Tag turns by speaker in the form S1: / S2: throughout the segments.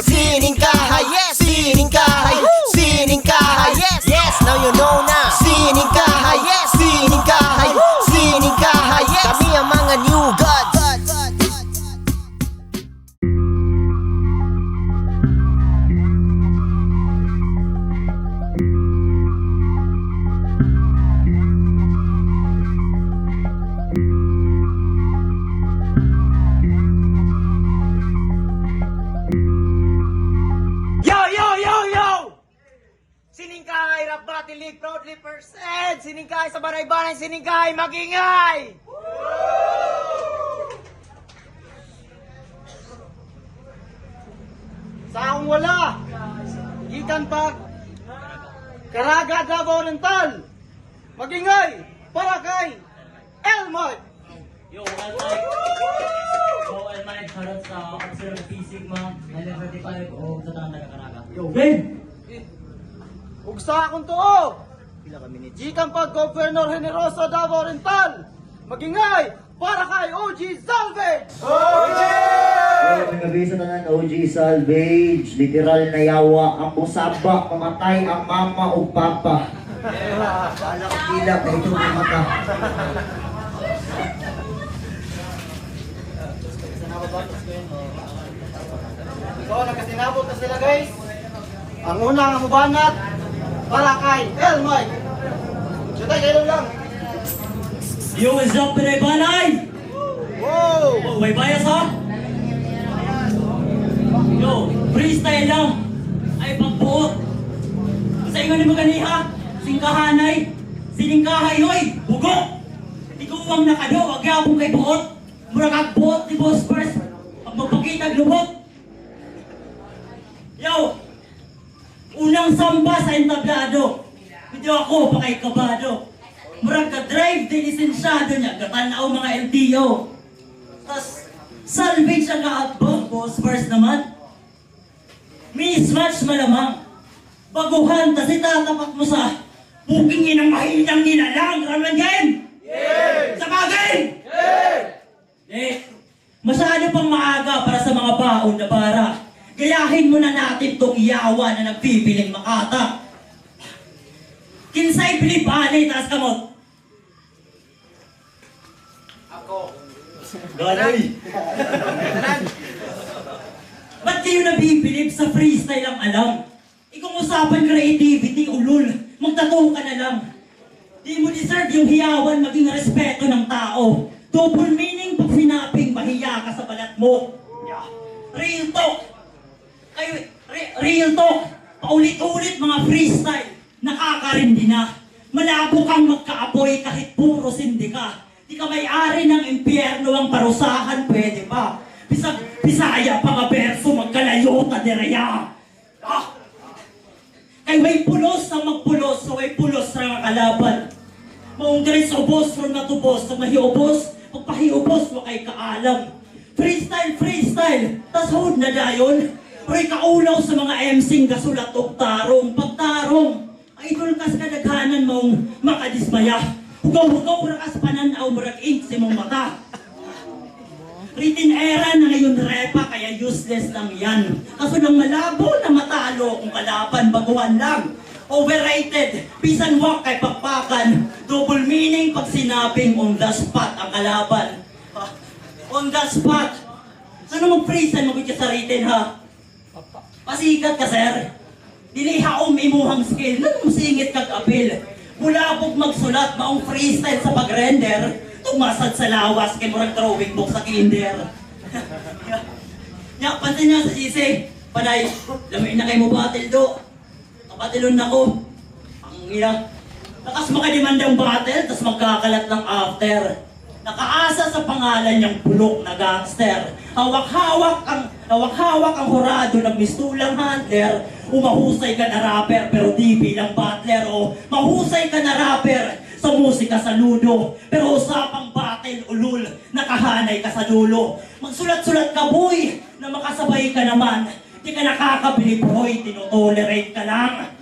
S1: Sining kahay, yes! Sining kahay, sining kahay, yes! Yes, now you know na. Sining kahay, yes! Sining kahay, sining kahay, yes! Kami ang mga new gods.
S2: Siningkahay Rap Battle League proudly present! Siningkahay sa banay-banay, siningkahay magingay! Sa akong wala, gikan pag Caraga Davao Oriental, magingay para kay Elmoy!
S3: Yo, Elmay, shoutout sa Observe P Sigma, 935 o sa tanang taga-Caraga.
S2: Yo, Ben! Ug sa akong tuo, gikan pag Governor Generoso Davao Oriental, magingay para kay OG Salvage!
S4: Gabi sa tanan OG Salvage, literal na yawa ang musaba, mamatay ang mama o papa. Alam kila na ito ang mata.
S2: So, nagkasinabot na sila guys. Ang unang mubanat para kay Elmoy. Siyotay, kayo lang.
S3: Yo, what's up, banay-banay?
S2: Wow!
S3: Oh, may bias ha? Yo, freestyle lang. Ay, pagbuot. Sa inyo ni maganiha, singkahanay, siningkahay, oy, bugok. Ikaw ang nakado, wag akong kay buot. Murag ang buot ni Boss First. Pag magpakita, lubot. Yo, unang samba sa entablado. Medyo ako pa kay kabado. Murag ka-drive din lisensyado niya. Gatanaw mga LTO. Tas, salvage ang kaatbang. Boss First naman. Mismatch malamang. Baguhan, tas itatapat mo sa bukingin ng mahinang nilalang. Raman game? Sa bagay? Masyado pang maaga para sa mga baon na bara. Gayahin mo na natin tong yawa na nagpipiling makata. Kinsay bilib-anay, taas kamot.
S2: Ako.
S3: Ganoy. Ba't kayo nabibilib sa freestyle ang alam? Ikong usapan creativity, ulul. Magtato ka na lang. Di mo deserve yung hiyawan maging respeto ng tao. Double meaning pag sinaping mahiya ka sa balat mo. Real talk. Real talk. Paulit-ulit mga freestyle. Nakakarindi na. Malabo kang magkaapoy kahit puro sindi ka. Di ka may-ari ng impyerno ang parusahan, pwede ba? Bisaya pa nga berso, magkalayo ka diraya. Kay may pulos ang magpulos, so may pulos na ang kalaban. Maong diris ubos, ron matubos, sa mahiubos, pagpahiubos mo kay kaalam. Freestyle, tas hold na dayon. Pero kaulaw sa mga MC'ng gasulat o tarong, pagtarong. Idol kas kadaghanan mong makadismaya. Hugaw-hugaw rakas pananaw murag ink sa mong mata. Written era na ngayon repa kaya useless lang yan. Kaso nang malabo na matalo kung kalaban baguhan lang. Overrated, pisan walk kay pakpakan. Double meaning pag sinabing on the spot ang kalaban. On the spot. Ano mong prisan mo ka sa written ha? Pasikat ka sir. Dili haom imuhang skill, nang singit kag apil. Bulabog magsulat, maong freestyle sa pag-render. Tumasad sa lawas, kay murag drawing book sa kinder. Nya, pansin niya sa sisi. Panay, lamin na kay mo battle do. Kapatilon na ko. Ang ina. Nakas makadimandang battle, tas magkakalat lang after. Nakaasa sa pangalan niyang bulok na gangster. Hawak-hawak ang hurado ng mistulang handler. Umahusay ka na rapper pero di bilang butler. O mahusay ka na rapper sa musika sa ludo. Pero usapang battle ulul, nakahanay ka sa dulo. Magsulat-sulat ka boy, na makasabay ka naman. Di ka nakakabili boy, tinotolerate ka lang.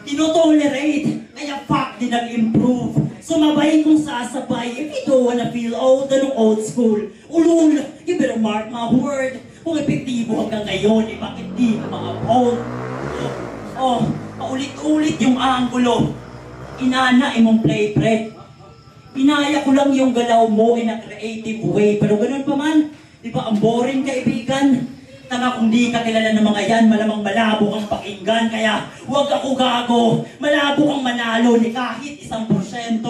S3: Tinotolerate, kaya fuck di nag-improve. Sumabay kung sasabay, if you don't wanna feel old, anong old school. Ulul, you better mark my word. Kung epektibo hanggang ngayon, bakit di mga phone? Paulit-ulit yung anggulo. Inana imong play prep. Inaya ko lang yung galaw mo in a creative way. Pero ganun pa man, di ba ang boring kaibigan? Tanga kung di ka kilala ng mga yan, malamang malabo kang pakinggan. Kaya huwag ako gago, malabo kang manalo ni kahit 1%.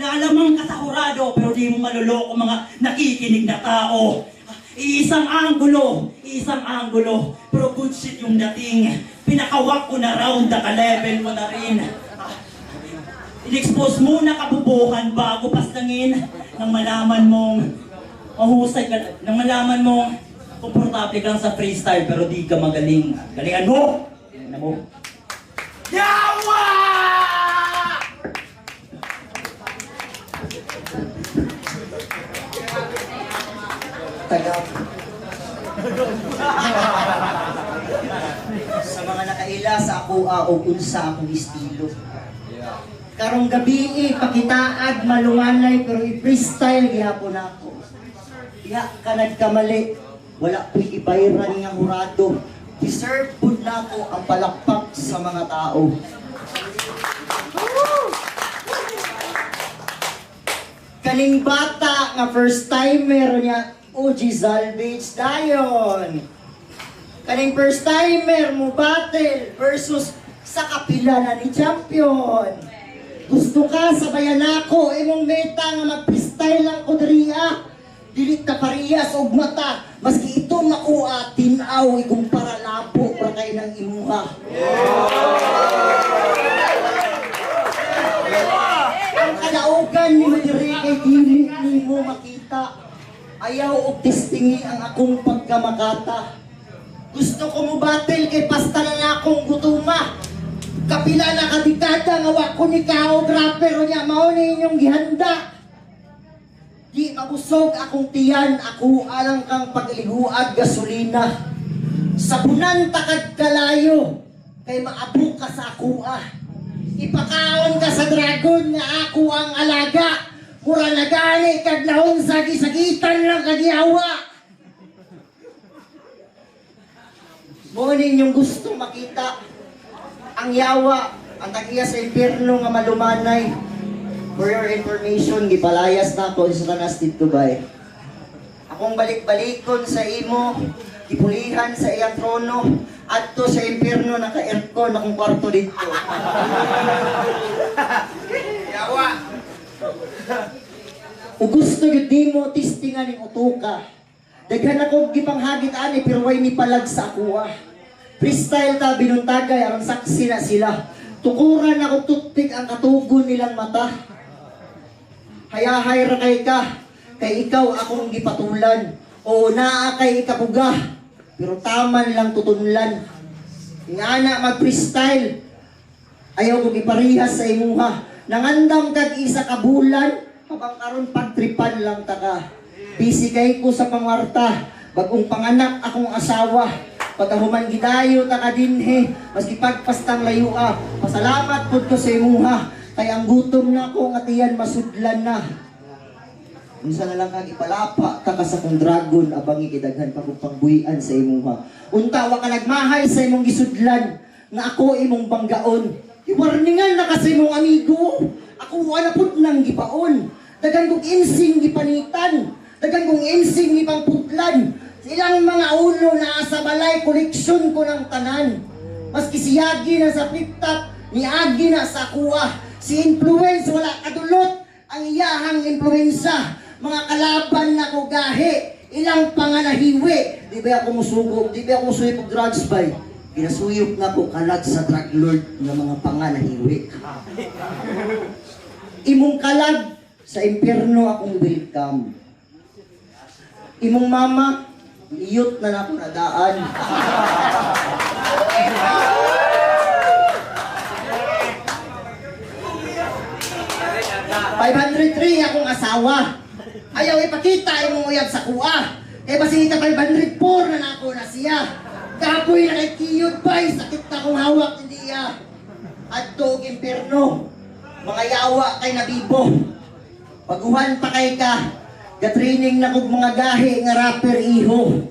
S3: Laalamang kasahurado, pero di mo maluloko mga nakikinig na tao. Iisang anggulo, pero good shit yung dating. Pinakawak ko na round, naka-level mo na rin. In-expose muna kabubuhan bago pastangin nang malaman mong mahusay ka, nang malaman mong komportable ka lang sa freestyle pero di ka magaling. Galingan mo! Ano mo? Yawa!
S4: Tagap. Sa mga nakaila sa ako o unsa akong estilo. Karong gabi pakitaad malumanay pero i-freestyle gihapon ako. Diha ka nagkamali, wala ko'y ibayran nga hurado. Deserve pud nako ang palakpak sa mga tao. Kaning bata nga first timer niya, OG Salvage dayon. Kaning first timer mo battle versus sa kapila na ni champion. Gusto ka sabayan ako, imong meta nga mag-freestyle lang ko diriya. Dilit ka parehas og mata, maski ito makuha, tinaw, ikumpara lapo, para kayo ng imuha. Ang kalaugan ni Madiri kay dili ni mo makita. Ayaw og testingi ang akong pagkamakata. Gusto ko mo battle kay pasta na akong gutuma. Kapila na kadikada nga wa ko ni kao rapper niya mao ni inyong gihanda. Di mabusog akong tiyan, ako alang kang pagliguad gasolina. Sabunan takad kalayo kay maabuk ka sa akua. Ipakaon ka sa dragon nga ako ang alaga. Mura na gani kag lahon sa gisagitan lang kagihawa. Mo ninyong gusto makita ang yawa, ang tagiya sa impyerno nga malumanay. For your information, gipalayas na ako sa tanas dito bay. Akong balik-balikon sa imo, ipulihan sa iyang trono, adto sa impyerno naka-aircon akong kwarto dito. Yawa! O gusto yun di mo tistingan ng utuka. Daghan ako gipanghagit ani pero way ni palag sa akuha. Freestyle ta binuntagay ang saksi na sila. Tukuran ako tutpik ang katugon nilang mata. Hayahay ra kay ka, kay ikaw akong gipatulan. O naa kay ikapuga, pero taman lang tutunlan. Nga na mag-freestyle, ayaw ko giparihas sa imuha. Nangandam kag isa ka bulan, habang karon pagtripan lang taka. Busy kay ko sa pangwarta, bagong panganak akong asawa. Pagkahuman gidayo ta ka dinhi, maski pagpastang layua. Pasalamat pud ko sa imuha, kay ang gutom na ko nga tiyan masudlan na. Unsa na lang kag ipalapa ta ka sa kong dragon abang ikidaghan pa kong pangbuhian sa imuha. Unta wa ka nagmahay sa imong gisudlan nga ako imong banggaon. Iwarningan na kasi imong amigo. Ako wala pud nang gipaon. Dagan kong insing gipanitan. Dagan kong insing gipangputlan. Silang mga ulo na sa balay, koleksyon ko ng tanan. Maski si Yagi na sa flip-top, ni Agi na sa kuha. Si influence, wala kadulot ang iyahang influensa. Mga kalaban na ko gahe, ilang panganahiwi. Di ba ako musugog, di ba ako musuyop og drugs bay? Ginasuyop na ko kalag sa drug lord ng mga panganahiwi. Imong kalag, sa impyerno akong welcome. Imong mama, iyot na ako nadaan. 503 akong asawa. Ayaw ipakita imong uyab sa kuha. Kaya basi ka 504 na nako na siya. Kapoy na kay kiyot bay, sakit na kong hawak hindi iya. Adto og impyerno. Mga yawa kay nabibo. Paguhan pa kay ka. Gatraining na kog mga gahi nga rapper iho.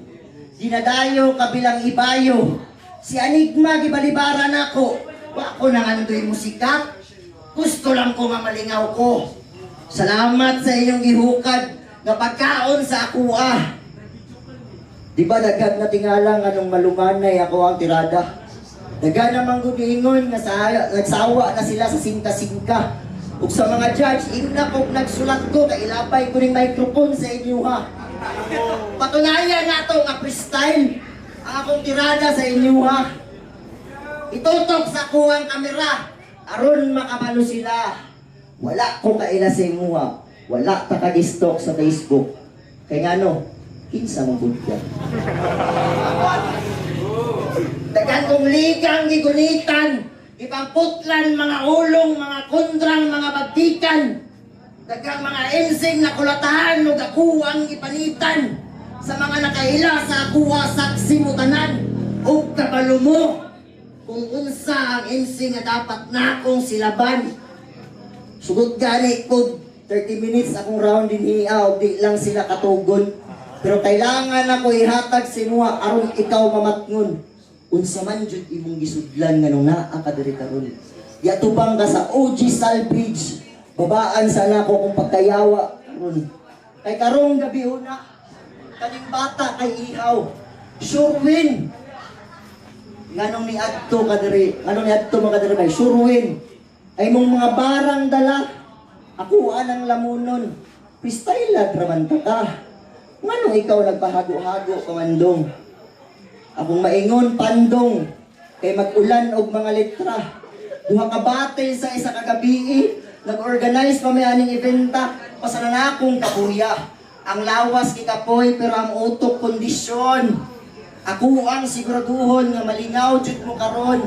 S4: dinadayo kabilang ibayo. Si Enigma gibalibara nako. Wa ko nang andoy musika. Gusto lang ko nga malingaw ko. Salamat sa inyong gihukad nga pagkaon sa akuha. Di ba daghan na tingalang anong malumanay ako ang tirada? Daghan namang gumiingon nga nagsawa na sila sa singka-singka. Ug sa mga judge, ina kong nagsulat ko, kailapay ko ring microphone sa inyo ha. Patunayan na ito nga freestyle ang akong tirada sa inyo ha. Itutok sa kuwang kamera, aron makabalo sila. Wala ko kaila sa inyo ha. Wala ta kag-stalk sa Facebook. Kaya nga no, kinsa mong budya. Dagan kong ligang gigunitan, ipangputlan mga ulong, mga kundrang, mga bagtikan. Dagang mga ensing na kulatahan o gakuwang ipanitan sa mga nakaila sa akuha saksi mo tanan o kabalo mo kung unsa ang ensing na dapat na akong silaban. Sugod gani ko 30 minutes akong round din o di lang sila katugon. Pero kailangan ako ihatag sinuha aron ikaw mamatngon. Unsa man jud imong gisudlan nga nung naa ka diri karon. Yatubang ka sa OG Salvage. Babaan sana ko kung pagkayawa karon. Kay karong gabi una kaning bata kay ihaw. Sure win. Nganong ni adto ka diri, nganong ni adto mga diri kay sure win. Ay mong mga barang dala. Ako anang lamunon. Freestyle raman ta ka. Nganong ikaw nagpahago-hago kamandong. Akong maingon pandong kay mag-ulan og mga letra. Duha ka battle sa isa ka gabi, nag-organize pa may aning eventa, pasana na akong kapuya. Ang lawas kikapoy pero ang utok kondisyon. Ako ang siguraduhon nga malingaw jud mo karon.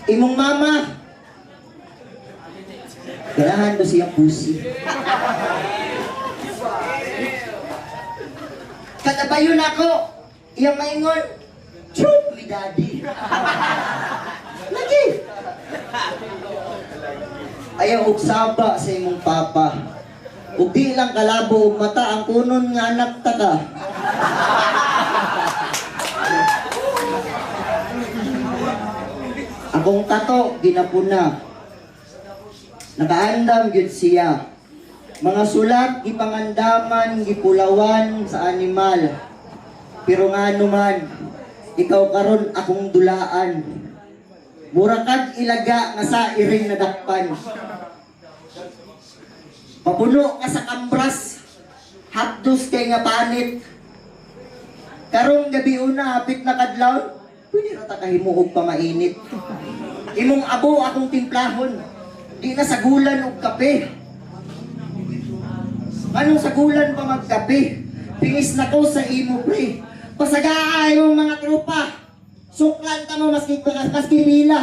S4: Imong mama ganahan ko siyang pusi. Katabayon ako. Iyang maingon, choke me daddy. Lagi. Ayaw og saba sa imong papa. Ug di lang kalabo og mata ang kunon nga anak ta ka. Akong tato ginapuna. Nakaandam gyud siya. Mga sulat gipangandaman, gipulawan sa animal. Pero nga naman, ikaw karon akong dulaan. Murakad ilaga nga sa iring nadakpan. Papuno ka sa kambras, hapdos kay nga panit. Karong gabi una, hapit na kadlaw, pwede na ta kahimuog pa mainit. Imong abo akong timplahon, di na sagulan og kape. Anong sagulan pa magkape? Pingis na ko sa imo pre. Pasagaay mong mga trupa. Suklan ka mo maski pila.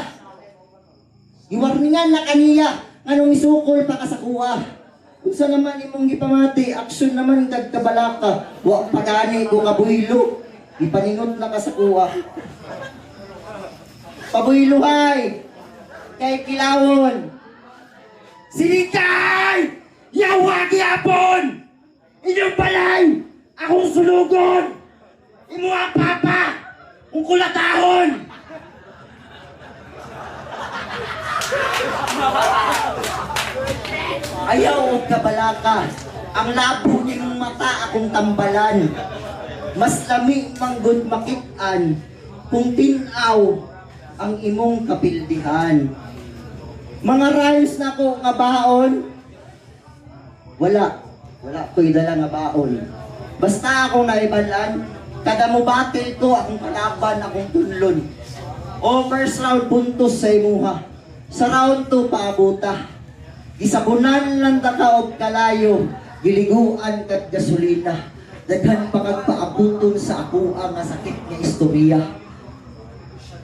S4: Iwarningan na kaniya. Anong isukol pa ka sa kuha. Kung saan naman imong gipamati, aksyon naman dagkabalaka. Wa pagani ko kabuylo. Ipaningot na ka sa kuha. Pabuyluhay. Kay kilawon. Sinikay! Yawa gyapon! Inyong balay! Akong sulugon! Imo ang papa! Kung kulatahon! Ayaw og kabalaka. Ang labo nimong mata akong tambalan. Mas lami manggod makit-an kung tinaw ang imong kapildihan. Mga rhymes na ko nga baon. Wala ko'y dala nga baon. Basta akong naibalan, kada mo battle ko, akong kalaban, akong tunlon. O first round puntos sa imuha. Sa round 2 paabuta. Gisabunan lang ta ka og kalayo, giliguan kat gasolina. Daghan pa kag paabuton sa ako ang sakit nga istorya.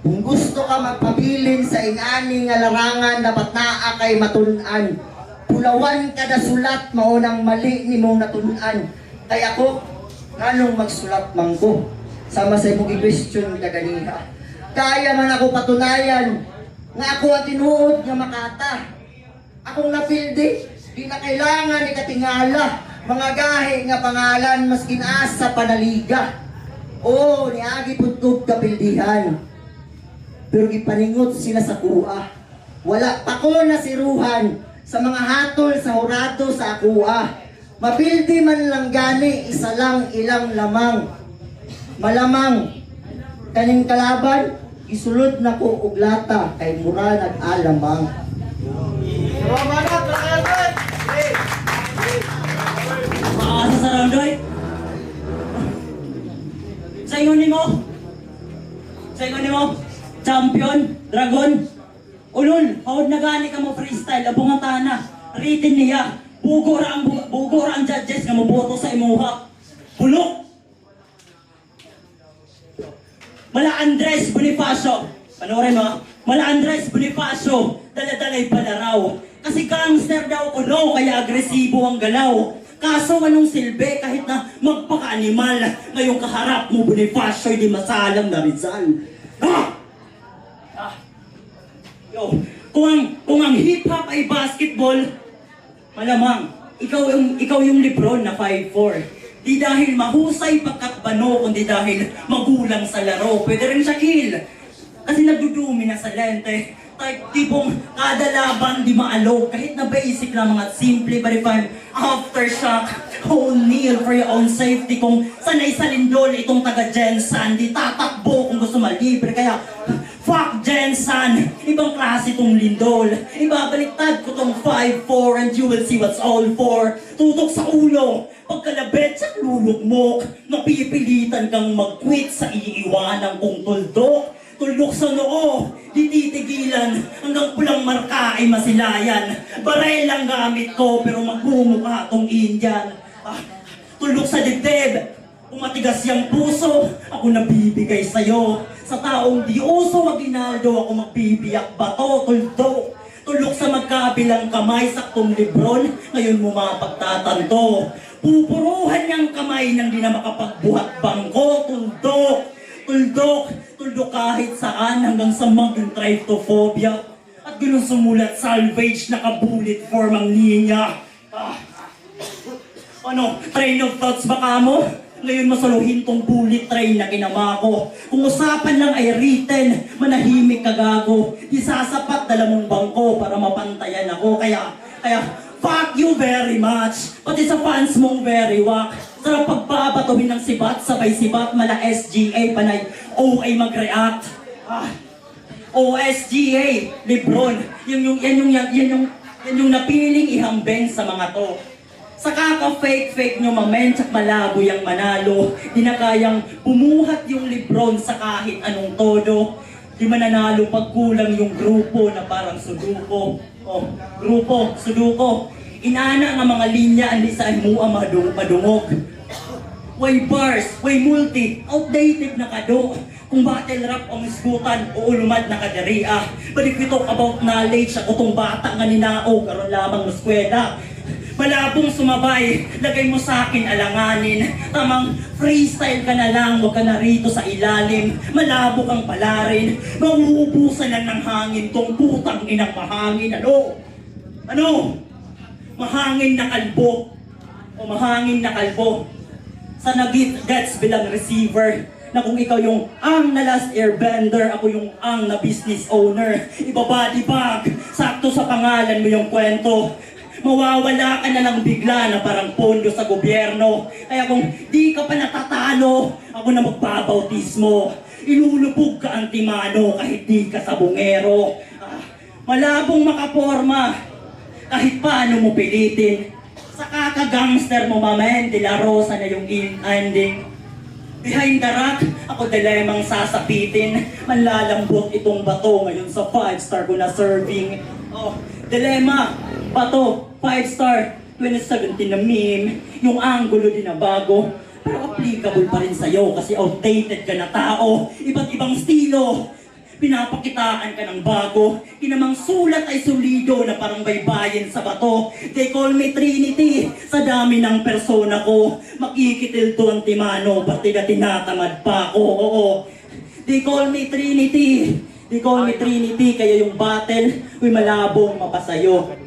S4: Kung gusto ka magpabilin sa ingani nga larangan, dapat naa kay matun-an. Pulawan kada sulat, maunang mali ni mong natun-an. Kaya ako, nganong magsulat man ko? Sama sa imong i-question kaganiha. Kaya man ako patunayan nga ako ang tinuod nga makata. Akong napildi, di na kailangan ni katingala. Mga gahi nga pangalan, mas ginaasa panaliga. Oo, niagi pud kapildihan. Pero gipaningot sila sa kuha. Wala pa ko nasiruhan sa mga hatol sa hurado sa kuha. Mapildi man lang gani, isa lang ilang lamang. Malamang, kaning kalaban, isulod na ko og lata kay mura nag-alamang.
S3: Makakasa sa Randoy? Sa ingon ni mo? Sa ingon ni mo? Champion? Dragon? Ulol, hawad na gani ka mo freestyle, abong ang tana. Ritin niya, bugor ang judges nga maboto sa imuha. Bulok! Mala Andres Bonifacio, panoorin mo, Mala Andres Bonifacio, daladalay pala raw. Kasi gangster daw ko no, kaya agresibo ang galaw. Kaso anong silbi kahit na magpaka-animal, ngayong kaharap mo Bonifacio, di masalang na Rizal. Yo, kung ang hip-hop ay basketball, malamang, ikaw yung Lebron na 5'4". Di dahil mahusay pagkatbano, kundi dahil magulang sa laro. Pwede rin Shaquille. Kasi nagdudumi na sa lente. Type tipong kada laban di maalog. Kahit na basic lang mga simple, but if I'm aftershock, kneel for your own safety. Kung sanay sa lindol itong taga-Jensan, di tatakbo kung gusto malibre. Kaya, fuck Jensan! Ibang klase tong lindol. Ibabaliktad ko tong 5'4" and you will see what's all for. Tutok sa ulo, pagkalabit sa lulugmok. Napipilitan kang mag-quit sa iiwanan kong tuldok. Tuldok sa noo, di titigilan. Hanggang pulang marka ay masilayan. Barel lang gamit ko pero magmumukha tong Indian. Tuldok sa dibdib. Kung matigas yung puso, ako nabibigay sa'yo. Sa taong di uso Aguinaldo, ako magbibiyak bato, tuldok. Tulok sa magkabilang kamay, saktong Lebron, ngayon mo mapagtatanto. Pupuruhan niyang kamay nang di na makapagbuhat bangko, tuldok. Tuldok, tuldok kahit saan hanggang sa maging tryptophobia. At ganun sumulat salvage, nakabulit form ang linya. Ano, train of thoughts baka mo? Ngayon masaluhin tong bullet train na kinama ko. Kung usapan lang ay written, manahimik ka gago. Di sasapat dala mong bangko para mapantayan ako. Kaya, fuck you very much. Pati sa fans mong very whack. Sarap pagbabatuhin ng sibat, sabay sibat, mala SGA, panay OA mag-react. OSGA, Lebron, yan yung napiling ihambeng sa mga to. Sa kaka-fake-fake nyo mamentsak malabo yung manalo. Di na kayang bumuhat yung Lebron sa kahit anong todo. Di mananalo pag kulang yung grupo na parang suduko. Grupo, suduko. Inana nga mga linya ang lisay mo ang madungog. Way bars, way multi, outdated na kado. Kung battle rap ang isgutan o ulumad na kadariya. But if we talk about knowledge, ako tong bata nga ninao, karon lamang ng eskwela. Malabong sumabay, lagay mo sa akin alanganin. Tamang freestyle ka na lang, huwag ka na rito sa ilalim. Malabo kang palarin, mauubusan lang ng hangin tong putang inang mahangin. Ano? Mahangin na kalbo. O mahangin na kalbo. Sa nag-gets bilang receiver, na kung ikaw yung ang na last airbender, ako yung ang na business owner. Ibabody bag, sakto sa pangalan mo yung kwento. Mawawala ka na lang bigla na parang pondo sa gobyerno. Kaya kung di ka pa natatalo, ako na magbabautismo. Ilulubog ka antimano kahit di ka sa bungero. Malabong makaporma kahit paano mo pilitin. Sa kakagangster mo mamen, De La Rosa na yung ending. Behind the rock, ako dilemang sasapitin. Manlalambot itong bato ngayon sa 5-star ko na serving. Dilema, bato, 5-star, 2017 na meme. Yung angulo din na bago, pero applicable pa rin sa'yo kasi outdated ka na tao. Iba't ibang estilo, pinapakitaan ka ng bago. Kinamang sulat ay solido na parang baybayin sa bato. They call me Trinity, sa dami ng persona ko. Makikitil to ang timano, pati na tinatamad pa ako. Oo. They call me Trinity. They call me Trinity, kaya yung battle, malabong mapasayo.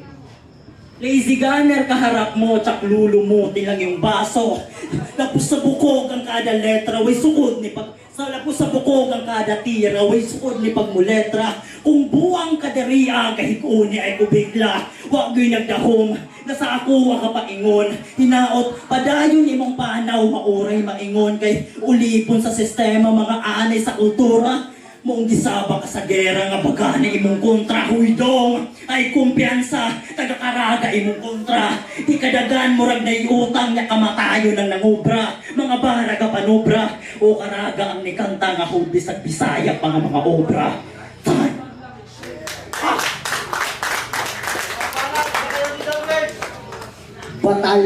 S3: Lazy gunner kaharap mo, tsak lulumutin lang yung baso. Lapos sa bukog ang kada letra, way sukod ni pag... Lapos sa bukog ang kada tira, way sukod ni pagmuletra. Kung buwang kadariya kahiguni ay kubigla, wag yo'y nagdahom, nasa ako ka paingon. Hinaot, padayon imong panaw, mauray maingon. Kay ulipon sa sistema, mga anay sa kultura. Mong gisaba ka sa gera nga bagani imong kontra. Huydong ay kumpiyansa, tagakaraga imong kontra. Di kadagan murag na iutang nga kamatayo ng nangubra. Mga baraga panubra o karaga ang nikanta nga hubis at bisaya pa nga mga obra. Tan!
S4: Batal.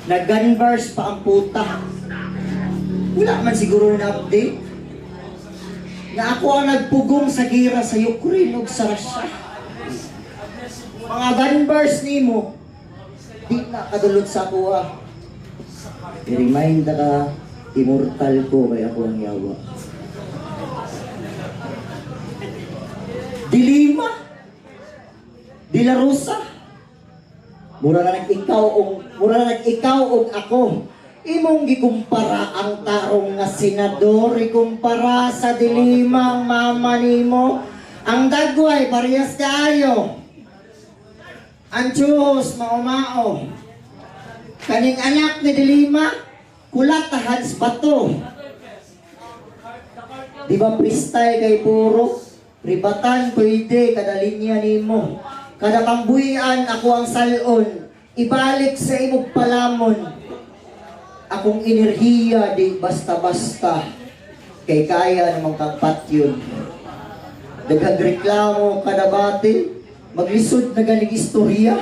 S4: Nag-gunverse pa ang puta. Wala man siguro na update na ako ang nagpugong sa gira sa Ukraine ug sa Russia. Mga gunverse nimo, di na kadulot sa kuha. I-remind na ka, immortal ko kaya ako ang yawa. Dilima, De La Rosa, mura na nag-ikaw og ako. Imong gikumpara ang tarong nga senador, ikumpara sa dilimang mama nimo. Ang dagway, parehas kaayo. Ang Diyos, maumao. Kaning anak ni Dilima, kulatahan sa bato. Di ba freestyle kay puro? Ribatan pwede, kada linya nimo. Kada kambuyan, ako ang salon. Ibalik sa imong palamon. Akong enerhiya di basta-basta kay kaya namang kagpat yun. Nagagreklamo kada batil, maglisod na galing istorya.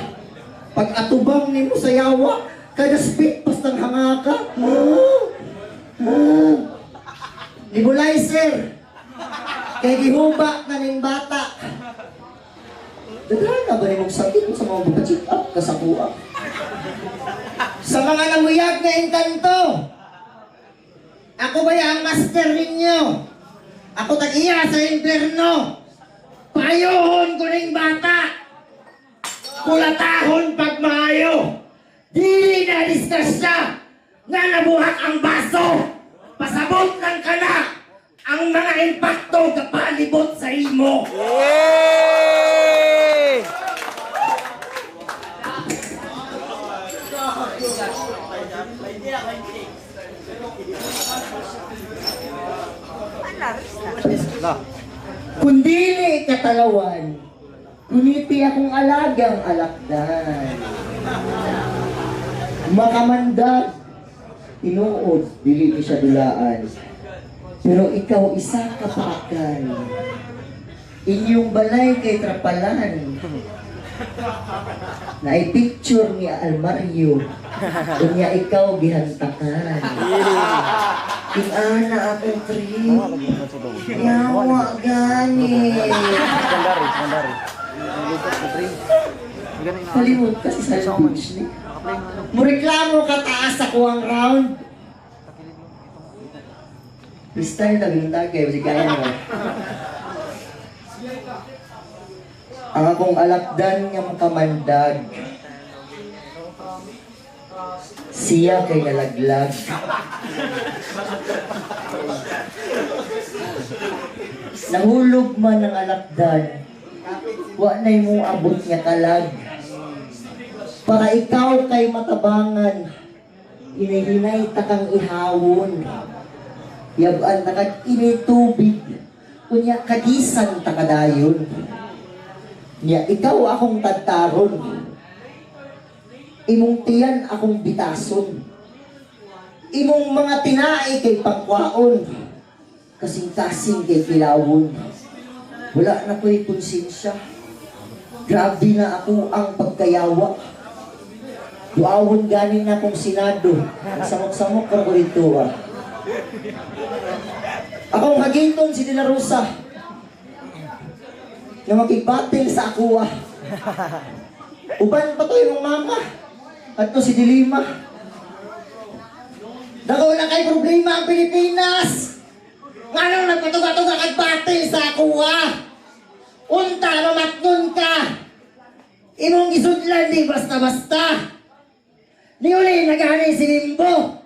S4: Pag atubang nimo sa yawa, kada spit pastang hangaka. Nebulizer, kay gihuba na ning bata. Daghan na ba nimong sakit sa mga buka-check up kasakuha? Sa mga namuyag na engkanto, ako ba ang master ninyo? Ako tag-iya sa impyerno. Payohon ko ng bata. Kulatahon pag maayo. Dili na diskusya nga nabuhat ang baso. Pasabot ng kana ang mga impakto kapalibot sa imo. Kundili katalawan, kuniti akong alagang alakdan. Makamandag, tinuod, dili ko siya dulaan. Pero ikaw isa ka paakan. Inyong balay kay trapalan. Na i-picture ni Almario. Unya ikaw gihantakan. Kinana akong trip. Yawa gani. Kalimut kasi sa speech ni. Mureklamo ka taas ako ang round. Freestyle na binundag kayo. Kasi kaya mo. Ang akong alakdan nga makamandag. Siya kay nalaglag. Nahulog man ang alakdan. Wa na'y mo abot niya kalag. Para ikaw kay matabangan. Hinahinay takang ihawon. Yabaan takag initubig. Kunya kagisan takadayon. Niya, ikaw akong tadtaron. Imong tiyan akong bitason. Imong mga tinai kay pangkwaon. Kasing-kasing kay kilawon. Wala na ko'y konsensya. Grabe na ako ang pagkayawa. Duawon ganing na akong Senado. Samok-samok ka ko ito Akong haginton si De La Rosa. Na makibatil sa ako Uban pa to yung mama. At to si Dilima. Dako na kay problema ang Pilipinas. Nga nang nagpatuga-tuga kag batil sa ako Unta, mamatnon ka. Imong isudlan di basta-basta. Niuli nagani si Limbo.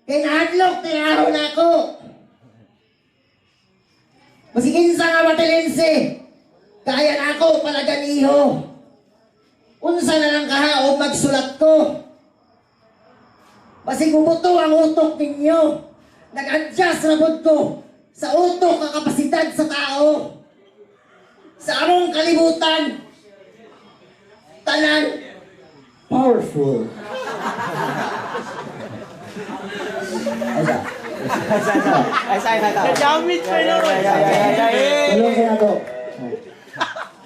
S4: Kay nahadlok tinahon ako. Masikinsa nga matilinsi. Kaya na ako palaganiho. Unsa na lang kahaog magsulat ko. Basig umuto ang utok ninyo. Nag-adjust rabod ko sa utok ang kapasidad sa tao. Sa among kalibutan. Tanan. Powerful.
S2: Kadamit pa na ron.
S4: Tulong kaya to.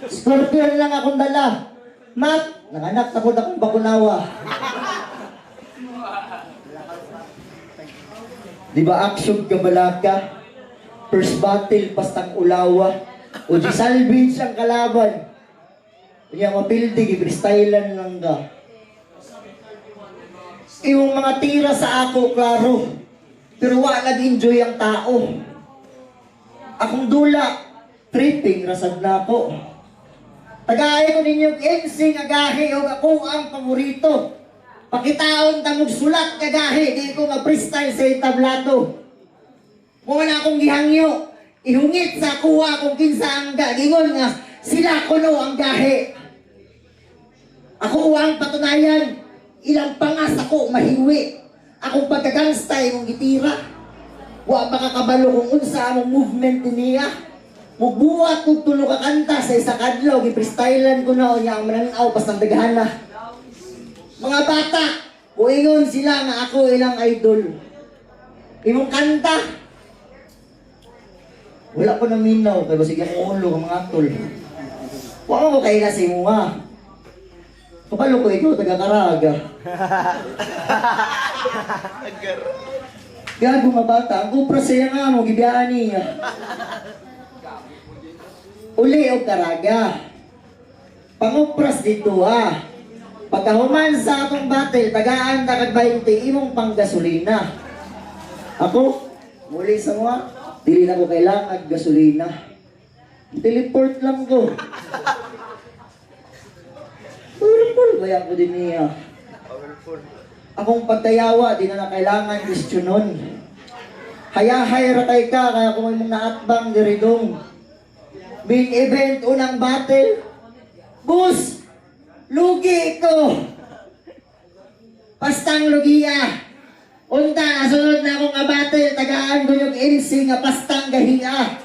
S4: Scorpion lang akong dala. Mat, nanganak na po akong bakunawa. Di ba action ka balaka? First battle, pastang ulawa. O di salvage ang kalaban. Kaya mapildig, i-freestylean lang ka. Yung mga tira sa ako, klaro. Pero wala nag-enjoy ang tao. Akong dula, tripping, rasad na ako. Tagay ko ninyong MC, agahe, o ako ang paborito. Pakitaon tamog sulat, agahe, di ko mag-freestyle sa itablato. Muna na akong gihangyo, ihungit sa kuha kung kinsa ang gagingon nga, sila kuno ang gahe. Ako ang patunayan, ilang pangas ako mahiwi. Akong pagkagangsta imong gitira. Wa makakabalo kung unsa among movement niya. Mubuhat kong tulo ka kanta sa isa kadlaw, gi-freestylean ko na o niya ang mananaw pas ng daghana. Mga bata, uingon sila nga ako ilang idol. Imong kanta, wala ko naminaw, kaya basig yung ulo ng mga tol. Wa mo kayo na sa imo ha. Kapalo ko ikaw, taga-Caraga. Gago mga bata, ang kupras siya nga mo, gibiyaan niya. Uli o Caraga. Pangupras dito ha. Pagkahuman sa atong battle, tagaan takag 20, imong panggasolina. Ako, muli sa mga, dili na ko kailangan gasolina. Teleport lang ko. Powerful kaya ko din niya. Akong pagtayawa, di na kailangan questionon. Hayahay ratay ka, kaya kung may mong naatbang diridong. Main event, unang battle. Bus! Lugi ko! Pastang lugiya. Unta, nasunod na akong battle, tagaan ko yung MC nga pastang gahiya.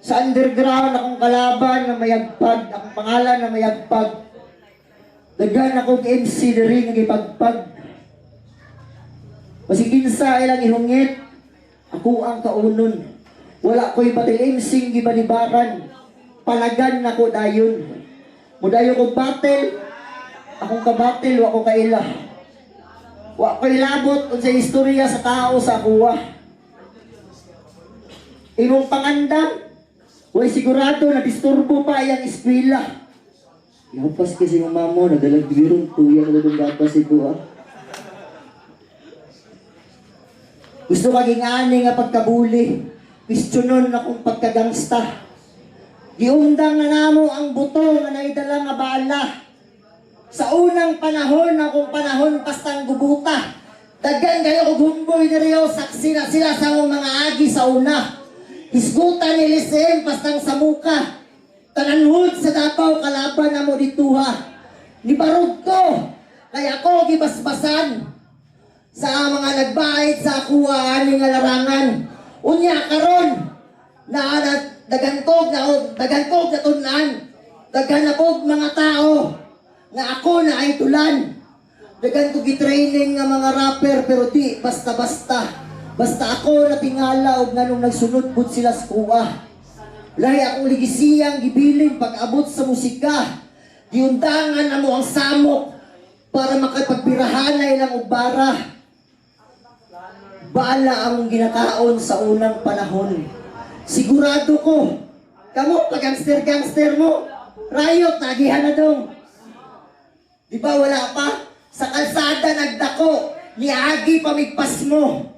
S4: Sa underground, akong kalaban na mayagpag. Akong pangalan na mayagpag. Dagan akong MC na rin nagipagpag. Masikinsa ilang ihungit, ako ang kaunon. Wala ko'y batil MC gibalibaran. Palagan na ko dayon. Mudayo ko battle, akong kabatil, wa ko kaila. Wa ko'y labot kung sa istorya sa tao sa kuwa. Imong pangandam, way sigurado na disturbo pa iyang eskwela. Yapas kasi yung mamo, nadalag birong tuya na doon gatas ito ha. Gusto kaging ani nga pagkabuli, questionon akong pagkagangsta. Giundang na namo ang buto nga naidala nga bala. Sa unang panahon, akong panahon pastang gubuta. Dagan kayo og humboy na riyo, saksi na sila sa mga agi sa una. Hisgutan ni Lisem pastang sa muka. Tananhod sa Davao kalaban na mo dituha. Nibarog ko, kaya ako gibasbasan sa mga nagbait sa kuha ani nga larangan. Unya karon na dagantog na tunan. Daganabog mga tao nga ako na ay tulan. Dagantog gi-training nga mga rapper pero di basta-basta. Basta ako natingala og nganong nagsunod pud sila sa kuha. Lahi akong ligisiyang gibiling pag-abot sa musika. Giundangan na mo ang samok para makapagbirahan na ilang ubara. Bala ang ginakaon sa unang panahon. Sigurado ko, kamo pag-gangster mo, riot, nagihan na dong. Di ba wala pa? Sa kalsada nagdako, niagi pamigpas mo.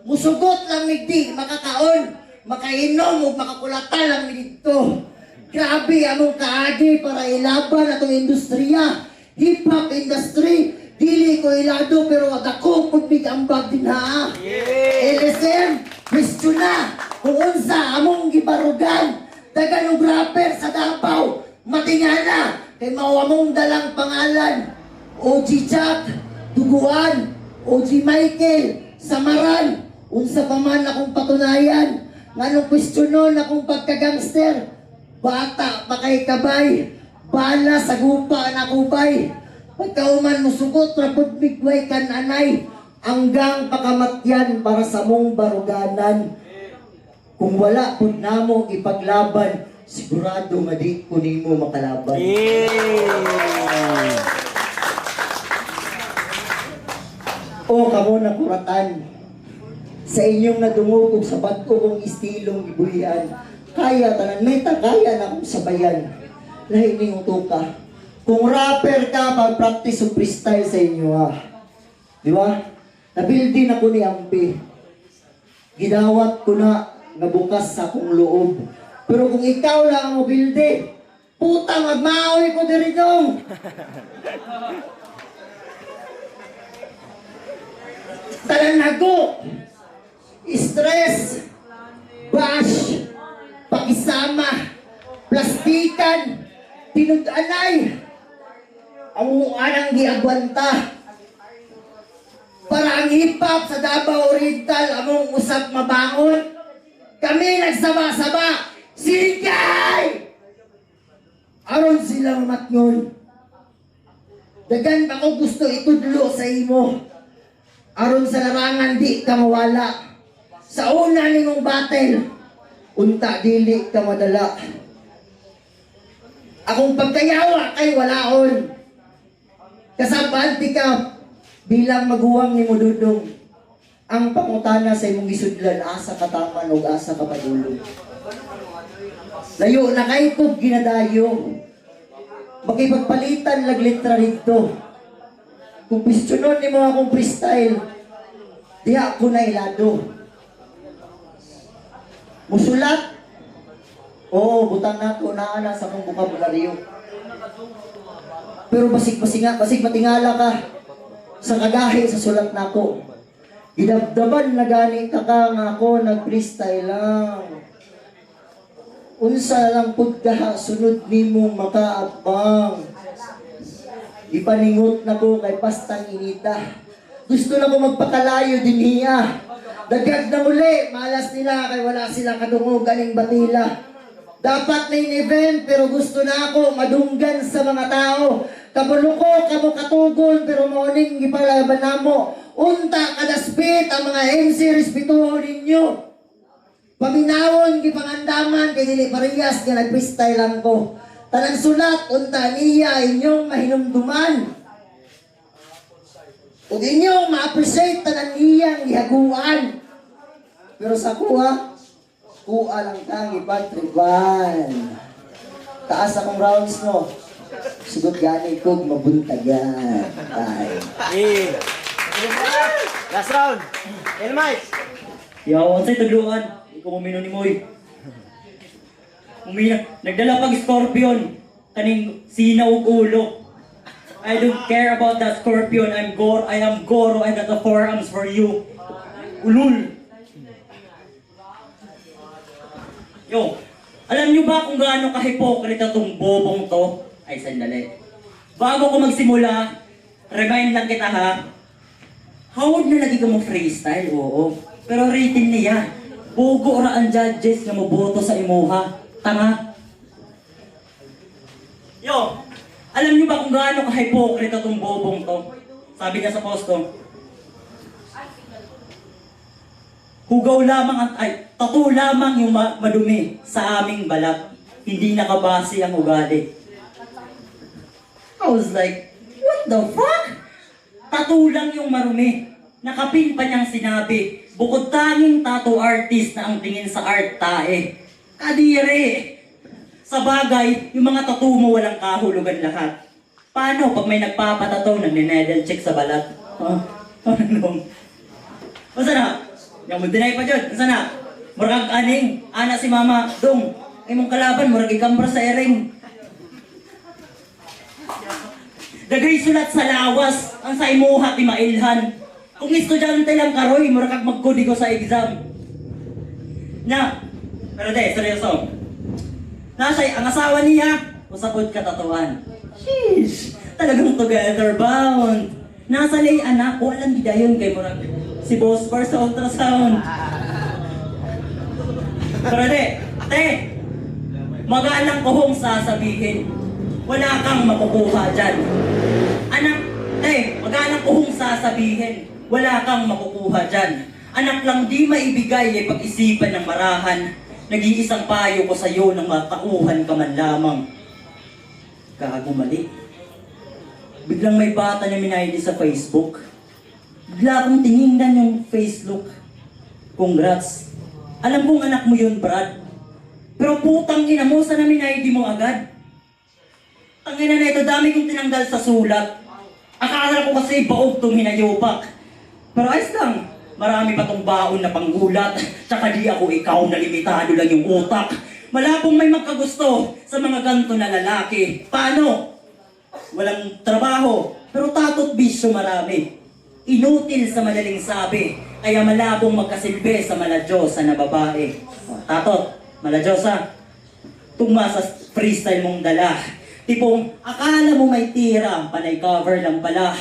S4: Musugot lang migdi, makakaon. Makainom o makakulatan lang dito. Grabe among kaagi para ilaban atong industriya. Hip-hop industry. Dili ko ilado pero dako pud mig ambag din ha. LSM, question na. Kung unsa among gibarugan, dagan og rapper sa Davao, matingana kay mao among dalang pangalan. OG Jack, Duguan, OG Michael, Samaran, unsa pa man akong patunayan, nganong questionon akong pagka-gangster, bata pa kay kabay, bala sa gupa na kubay, pagkauman mo sugot, rapod bigway kan anay, hanggang pakamatyan para sa mong baruganan. Kung wala po namo ipaglaban, sigurado madi ko nimo makalaban. O kamo na kuratan, sa inyong nadungog sa bato kong istilong gibuhian, kaya tanan meta, kaya na akong sabayan. Lahi ning utoka. Kung rapper ka, pag-practice o freestyle sa inyo ha. Di ba? Nabildi na ko ni Ampi. Ginawat ko na nabukas sa akong loob. Pero kung ikaw lang ang mobilde, puta magmaoy ko diri dong. Talanago, stress, bash, pakisama, plastikan, tinud-anay, ang anang giagwanta. Para ang hip-hop sa Davao Oriental among usap mabangon, kami nagsama-sama, sikay! Aron sila mamatngon. Dagan pa ko gusto itudlo sa imo. Aron sa larangan di ka mawala. Sa una nimong battle, unta dili ka madala. Akong pagkayawa kay walaon. Kasabanti ka bilang maguwang ni Mududong. Ang pangutana sa imong gisudlan, asa ka taman o asa ka padulong. Layo na kay kog ginadayo. Makipagpalitan laglitra rito. Kung questionon ni mo akong freestyle, di ako na ilado. Musulat? Oo, butang nato naana sa akong bukabularyo. Pero basig matingala ka sa kagahi sa sulat nako. Idabdaban na gani ka nga ako nag-freestyle lang. Unsa lang pud ka sunod nimo makaabang. Ipaningot na ko kay pastang inita. Gusto na ko magpakalayo din niya. Dagag na muli, malas nila kay wala silang kadungog ganing batila. Dapat na event pero gusto na ako madunggan sa mga tao. Kabulo ko, kamo katugon pero morning gipalaban namo. Unta kadaspit ang mga MC respetuhon ninyo. Paminawon gipangandaman kay dili parehas nga nag-freestyle lang ko. Tanang sulat, unta niya inyong mahinumduman. Kung inyong ma-appreciate tanang niyang gihaguan. Pero sa kuha lang kang ipagtriban. Taas akong rounds no. Sugot gani kog mabuntagan. Ay.
S1: Last round. Elmite.
S3: Yaw, ang sa'y tagluan. Ikaw umino ni Moy. Nagdala pag scorpion. Kaning sinaw ug ulo. I don't care about that scorpion. I am Goro. I got the forearms for you. Ulul. Yo, alam nyo ba kung gaano ka-hypocrite tong bobong to? Ay, sandali. Bago ko magsimula, remind lang kita ha. Hawag na lagi ka mo freestyle, oo. Pero rating niya. Bugo ra ang judges nga moboto sa imuha. Tanga. Yo, alam nyo ba kung gaano ka-hypocrite tong bobong to? Sabi niya sa posto. Hugaw lamang tattoo lamang yung madumi sa aming balat. Hindi nakabase ang ugali. I was like, what the fuck? Tattoo lang yung marumi. Nakapin pa niyang sinabi, bukod tanging tattoo artist na ang tingin sa art tae. Kadire! Sa bagay, yung mga tattoo mo walang kahulugan lahat. Paano pag may nagpapatato ng ninedel check sa balat? Ano? Masa na? Yung mag-deny pa dyan. Masa na? Murag aning, anak si mama, dong. Imong kalaban, murag ikambra sa ering. Dagay sulat sa lawas, ang sa imuha ti mailhan. Kung estudyante lang karoy, murag kag magkudigo sa exam. Na, pero de, seryoso. Nasay, ang asawa niya, usapod katatuan. Sheesh, talagang together bound. Nasa lay anak, walang gidayon kay murag si Boss Bar sa ultrasound. Pero de, te, magalang kohong sasabihin, wala kang makukuha dyan. Anak, magalang kohong sasabihin, wala kang makukuha dyan. Anak lang di maibigay ay pag-isipan ng marahan. Nag-iisang payo ko sa'yo nang matauhan ka man lamang. Gago mali. Biglang may bata na minaydi sa Facebook. Bigla akong tiningnan yung Facebook. Congrats. Alam kong anak mo yun, Brad. Pero putang ina mo, sana minaydi mo agad. Tangina na ito, dami kong tinanggal sa sulat. Akala ko kasi baog itong hinayupak. Pero ayos lang, marami pa tong baon na panggulat. Tsaka di ako ikaw na limitado lang yung utak. Malabong may magkagusto sa mga ganto na lalaki. Paano? Walang trabaho, pero tatot bisyo marami. Inutil sa madaling sabi, kaya malabong magkasilbi sa maladyosa na babae. Tatot, maladyosa, tugma sa freestyle mong dala. Tipong, akala mo may tira, panay cover lang pala.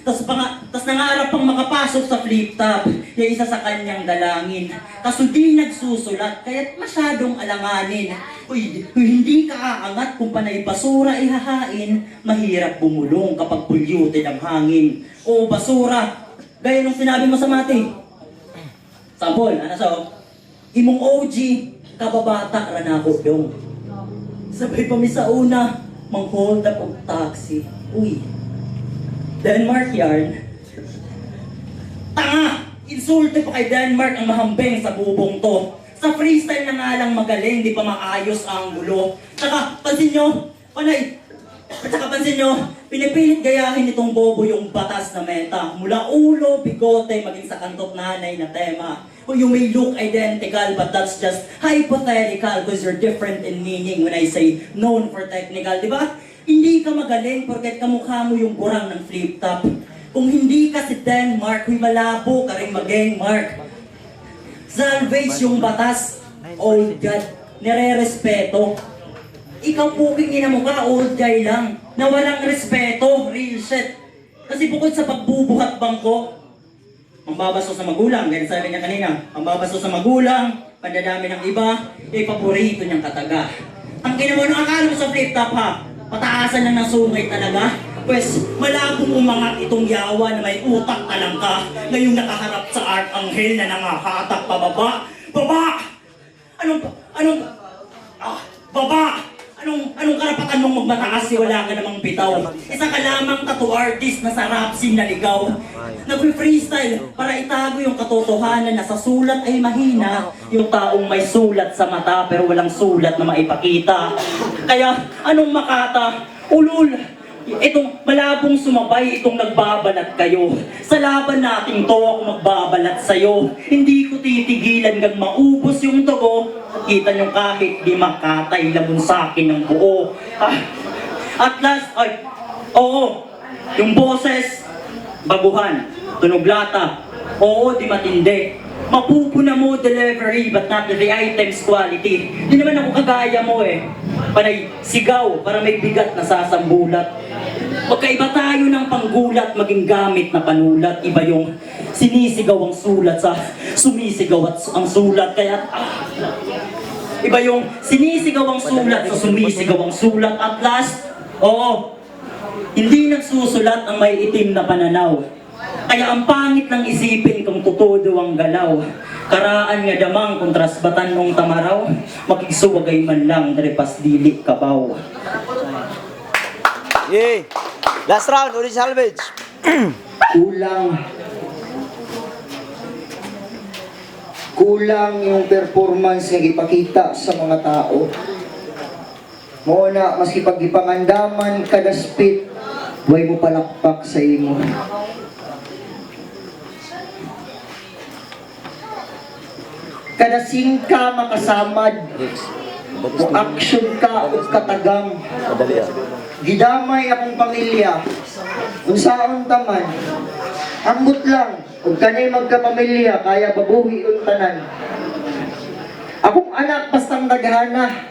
S3: Tas nangarap pang makapasok sa flip top, yung isa sa kanyang dalangin. Kaso di nagsusulat, kaya't masyadong alanganin. Uy, hindi ka aangat kung panay basura ihahain, mahirap bumulong kapag pulyutin ang hangin. O basura, gaya nung sinabi mo sa mati. Sample, ano so? Imong OG, kababata ranako dong. Sabay pa mi sa una, mang-hold up og taxi. Uy, Denmark yarn. Tanga! Insulto pa kay Denmark ang mahambeng sa bubong to. Sa freestyle na nga lang magaling, di pa maayos ang gulo. Tsaka, pansin nyo, pinipilit gayahin itong bobo yung batas na meta. Mula ulo, bigote, maging sa kantot nanay na tema. O you may look identical, but that's just hypothetical because you're different in meaning when I say known for technical, di ba? Hindi ka magaling porket kamukha mo yung burang ng flip top. Kung hindi ka si Denmark, huy malabo ka rin maging Mark. Salvage yung batas, old god, nire-respeto. Ikaw puking ina mo ka, old guy lang, na walang respeto, real shit. Kasi bukod sa pagbubuhat bangko, mambabasto sa magulang, ganyan sabi niya kanina, mambabasto sa magulang, pandadami ng iba, paborito niyang kataga. Ang ginawa nung akala mo sa flip top ha, pataasan na ng sungay talaga. Pwes, malabong umangat itong yawa na may utak talangka. Ngayong nakaharap sa arkanghel na nangahatak pababa. Baba! Baba! Anong karapatan mong magmataas si wala ka namang bitaw? Isa ka lamang tattoo artist na sa rap scene naligaw. Nag-freestyle para itago yung katotohanan na sa sulat ay mahina. Yung taong may sulat sa mata pero walang sulat na maipakita. Kaya anong makata? Ulul! Itong malabong sumabay, itong nagbabalat kayo. Sa laban nating to ako magbabalat sa'yo. Hindi ko titigilan hanggang maubos yung dugo. Kita nyo kahit di makatay labon sa'kin ng buo. At last, yung boses, baguhan, tunog lata. Oo, di matindi. Mapupuna mo delivery but not the items quality. Di naman ako kagaya mo eh. Panay sigaw para may bigat na sasambulat. Magkaiba tayo ng panggulat maging gamit na panulat. Iba yung sinisigaw ang sulat sa sumisigaw at ang sulat. Kaya iba yung sinisigaw ang sulat sa sumisigaw ang sulat. At last, hindi nagsusulat ang may itim na pananaw. Kaya ang pangit ng isipin kung tutudo ang galaw. Karaan nga damang kontras batan nung tamaraw. Makigsuwagay man lang daripas dili kabaw.
S1: Yay! Last round, uli salvage.
S4: Kulang yung performance nga ipakita sa mga tao. Muna, maski pag ipangandaman kada spit, way mo palakpak sa imo. Kada singka makasamad, Muaksyon ka o katagam. Gidamay akong pamilya. Kung saan taman, ambot lang, kung kanay magkapamilya, kaya babuhi yung tanan. Akong anak bastang naghana,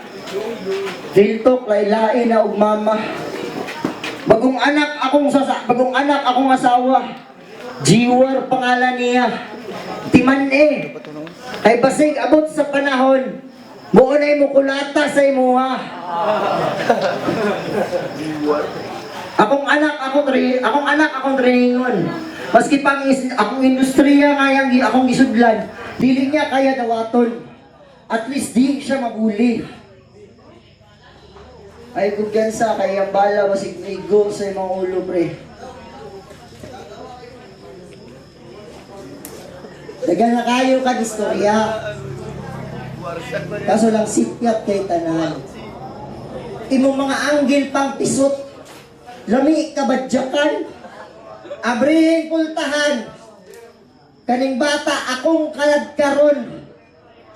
S4: diltok lailain na og mama. Bagong anak akong asawa, Jiwar pangalan niya. Timan kay basig abot sa panahon, muunay mo kulata sa imuha. Akong anak akong triningon. Maski pang akong industriya nga akong gisudlan, dili niya kaya dawaton. At least di siya mabuli. Ay kumpiyansa kay ang bala basig nigo sa imong ulo pre. Dagan na kayo ka istorya. Kaso lang sikyat kay tanan. Imong mga anggil pang pisot. Lami kabadyakan. Abrihin pultahan. Kaning bata akong kaladkaron.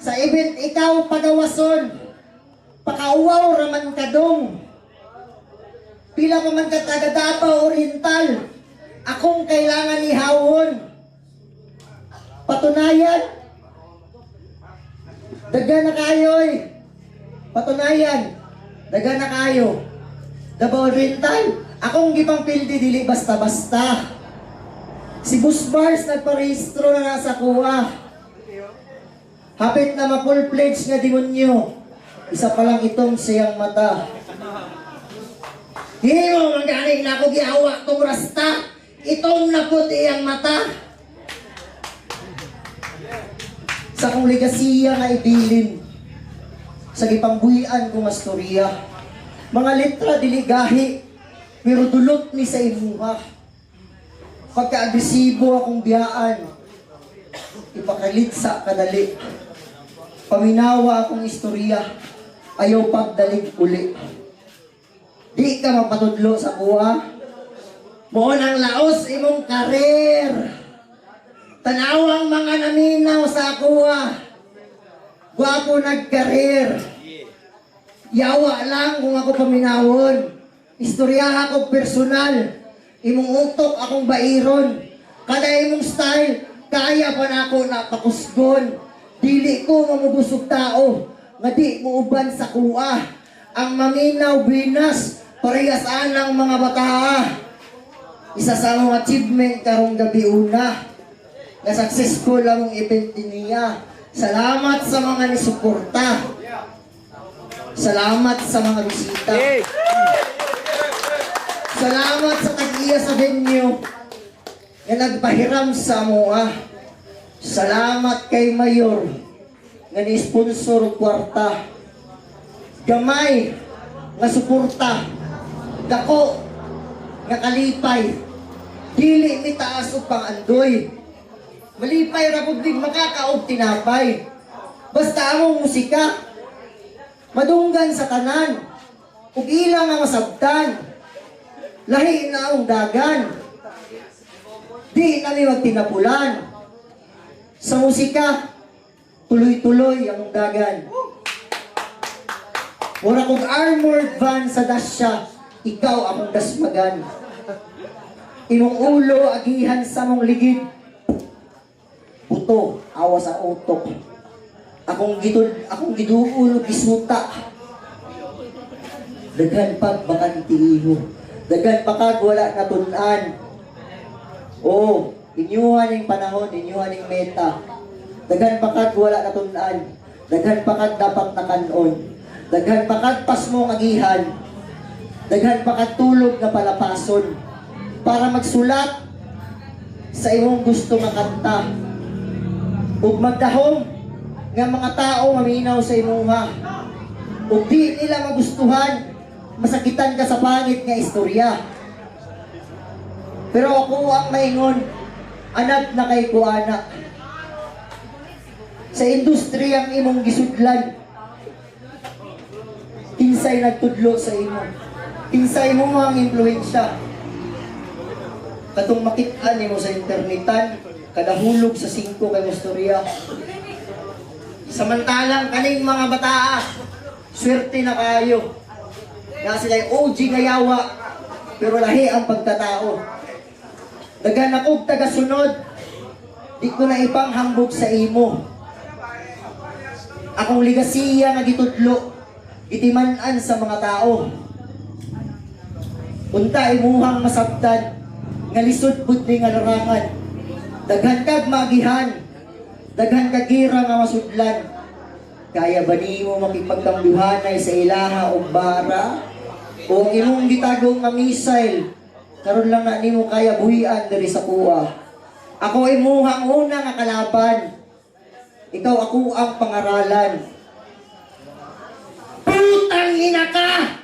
S4: Sa event ikaw pagawason. Pakauwaw raman kadong. Pila pa man ka taga Davao Oriental. Akong kailangan ihawon. Patunayan. Daga na kayo Patunayan. Daga na kayo. Davao Oriental. Akong gipang pildi dili basta-basta. Si Boss Bars nagparehistro na nasa kuha. Hapit na ma-full pledge nga demonyo. Isa pa lang itong siyang mata. Hindi mo magaling na ako gihawa tong rasta. Itong napot iyang mata. Sa kong legasiya nga ibilin. Sa gipangbuhian kong astorya. Mga letra diligahi. Pero dulot ni sa imuha. Pagka-agresibo akong biyaan. Ipakalit sa kadali. Paminawa akong istorya. Ayaw pagdalig uli. Di ka mapatudlo sa kuha. Moon ang laos imong karir. Tanawang mga naminaw sa kuha. Gwapo nagkarir. Yawa lang kung ako paminawon. Istorya ako personal. Imong utok akong bairon. Kada imong style, kaya pa na ako napakusgon. Dili ko mamubusog tao. Nga di mo uban sa kuha. Ang maminaw binas, parehas anang mga bata. Isa sa mga achievement karong gabi una. Na successful ang event niya. Salamat sa mga nisuporta. Salamat sa mga bisita. Salamat sa tag-iya sa venue na nagpahiram sa mua. Salamat kay Mayor nga ni-sponsor kwarta. Gamay nga suporta. Dako nga kalipay. Dili ni taas o pangandoy. Malipay ra pud makakaog tinapay. Basta among musika madunggan sa tanan. Ug ilang nga masabtan. Lahi na ang dagan. Di kami magtinapulan. Sa musika, tuloy-tuloy ang dagan. Mura kong armored van sa dasya, ikaw akong dasmagan. Imong ulo, agihan sa mong ligid. Buto, awa sa utok. Akong giduulo, gisuta. Daghan pag bakantiho. Daghan pakag wala natunan. Oh, inyuhan yung panahon, inyuhan yung meta. Daghan pakag wala natunan. Daghan pakag dapat nakanon. Daghan pakag pas mo agihan. Daghan pakag tulog na palapason. Para magsulat sa imong gusto nga kanta. Ug magdahom nga mga tao maminaw sa imuha. Ug di nila magustuhan, masakitan ka sa pangit nga istorya. Pero ako ang maingon, anak na kay kuana. Sa industriyang imong gisudlan, kinsay nagtudlo sa imo. Kinsay mo ang impluwensya. Katong makit-an nimo sa internetan, kada hulog sa 5 kay istorya. Samantalang kaning mga bata, Swerte na kayo. Na sila'y OG gayawa, pero lahi ang pagtatao. Dagan akong tagasunod, di ko na ipanghambog sa imo. Akong ligasiya nga gitudlo, gitimanan sa mga tao. Unta imuhang masabtan, nga lisod pud ni nga larangan. Daghan kag magihan, daghan kag gira nga masudlan. Kaya ba nimo makipagtamduhanay sa ilaha o bara? O ang imong gitagong nga missile, karon lang na nimo kaya buhian diri sa kuwa. Ako imuhang una nga kalaban. Ikaw ako ang pangaralan. Putang ina ka!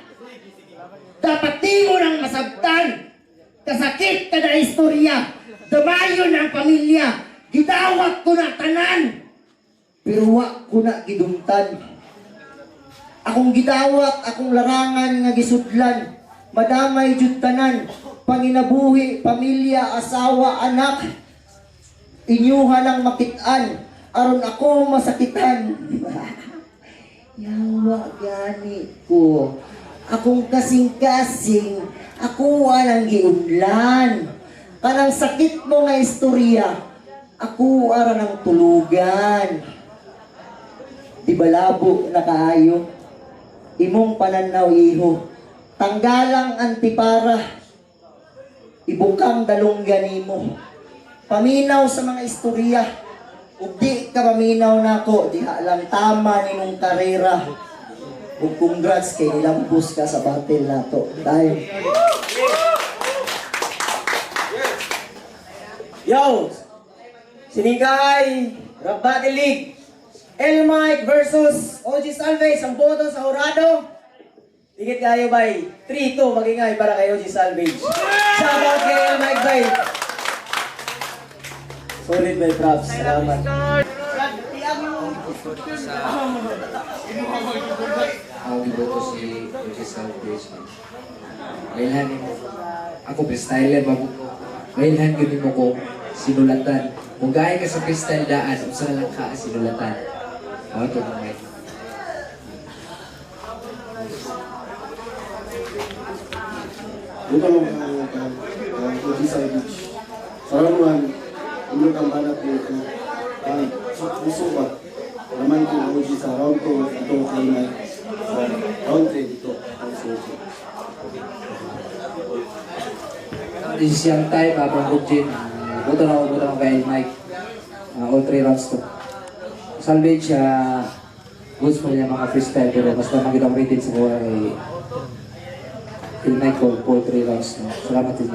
S4: Dapat di mo nang masabtan. Kasakit ka na istorya. Damayon ang pamilya. Gidawat ko na tanan. Pero wa ko na gidumtan. Akong gidawat, akong larangan nga gisudlan. Madamay jud tanan. Panginabuhi, pamilya, asawa, anak. Inyuha lang makitaan. Aron ako masakitan. Yawa gani ko. Akong kasing-kasing. Ako walang giunlan. Kanang sakit mo nga istorya. Ako ara ng tulugan. Di ba labo na kaayo? Imong pananaw iho. Tanggalang antipara. Ibukang dalunggan nimo. Paminaw sa mga istorya. Ug di ka paminaw nako, diha lang tama nimong karera. Ug congrats kay ilampos ka sa battle nato. Dahil
S1: Yo! Siningkay! Rap Battle League! El Mike versus OG Salvage. Ang boto sa Horado. Tigit kayo bay. 3-2 magingay para kay OG Salvage. Shoutout kay El Mike bay. Solid bay props. Salamat.
S5: Ako giboto si OG Salvage. Ngayon mo, ako freestyler mabuto. Ngayon gini mo ko sinulatan. Kung gaya ka sa freestyle daan, usa lang ka sinulatan. Ako ito ng mic.
S6: Ito ang OG Salvage. Sa round 1, ulog ang banat dito. Ang susukat. Naman ko ang OG sa round 2, ito kay Mike. Sa round 3, dito ang susi.
S5: This is young time, abang Bukjin. Buto na kay Mike. All 3 rounds to. Salvage, goods mo niya mga freestyle, pero mas naman kitang rated sa buhay kay Mike all 3 rounds. Salamat din.